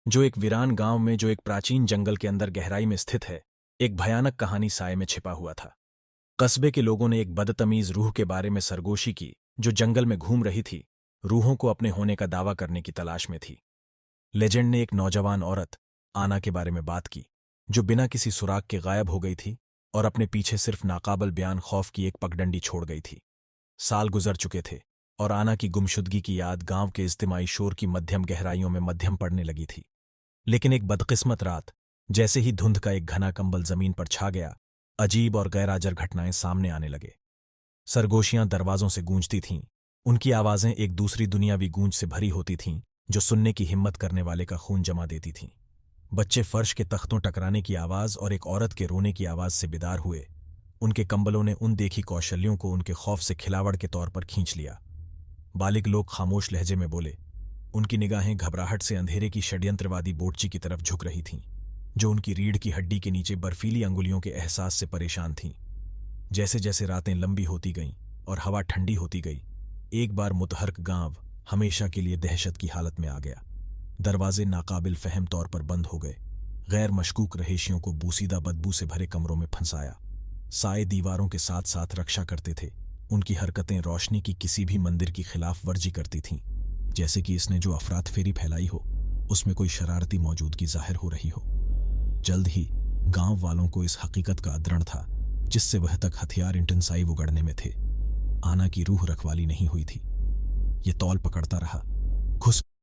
जो एक वीरान गांव में जो एक प्राचीन जंगल के अंदर गहराई में स्थित है, एक भयानक कहानी साए में छिपा हुआ था। कस्बे के लोगों ने एक बदतमीज रूह के बारे में सरगोशी की, जो जंगल में घूम रही थी, रूहों को अपने होने का दावा करने की तलाश में थी। लेजेंड ने एक नौजवान औरत, आना के बारे में बात की, जो बिना किसी सुराग के गायब हो गई थी और अपने पीछे सिर्फ नाकाबल बयान खौफ की एक पगडंडी छोड़ गई थी। साल गुजर चुके थे और आना की गुमशुदगी की याद गांव के इज्तिमाई शोर की मध्यम गहराइयों में मध्यम पड़ने लगी थी। लेकिन एक बदकिस्मत रात, जैसे ही धुंध का एक घना कंबल जमीन पर छा गया, अजीब और गैरहाजिर घटनाएं सामने आने लगे। सरगोशियां दरवाजों से गूंजती थीं, उनकी आवाजें एक दूसरी दुनियावी गूंज से भरी होती थीं, जो सुनने की हिम्मत करने वाले का खून जमा देती थीं। बच्चे फर्श के तख्तों टकराने की आवाज और एक औरत के रोने की आवाज से बेदार हुए। उनके कंबलों ने उन देखी कौशल्यों को उनके खौफ से खिलावड़ के तौर पर खींच लिया। बालिग लोग खामोश लहजे में बोले, उनकी निगाहें घबराहट से अंधेरे की षड्यंत्रवादी बोटची की तरफ झुक रही थीं, जो उनकी रीढ़ की हड्डी के नीचे बर्फीली अंगुलियों के एहसास से परेशान थीं। जैसे जैसे रातें लंबी होती गईं और हवा ठंडी होती गई, एक बार मुतहर्क गांव हमेशा के लिए दहशत की हालत में आ गया। दरवाजे नाकाबिल फहम तौर पर बंद हो गए, गैर मशकूक रहेशियों को बूसीदा बदबू से भरे कमरों में फंसाया। साए दीवारों के साथ साथ रक्षा करते थे, उनकी हरकतें रोशनी की किसी भी मंदिर की खिलाफ वर्जी करती थीं, जैसे कि इसने जो अफरात फेरी फैलाई हो, उसमें कोई शरारती मौजूदगी जाहिर हो रही हो। जल्द ही गांव वालों को इस हकीकत का अद्रण था, जिससे वह तक हथियार इंटेंसाई उगड़ने में थे। आना की रूह रखवाली नहीं हुई थी। ये तौल पकड़ता रहा, घुस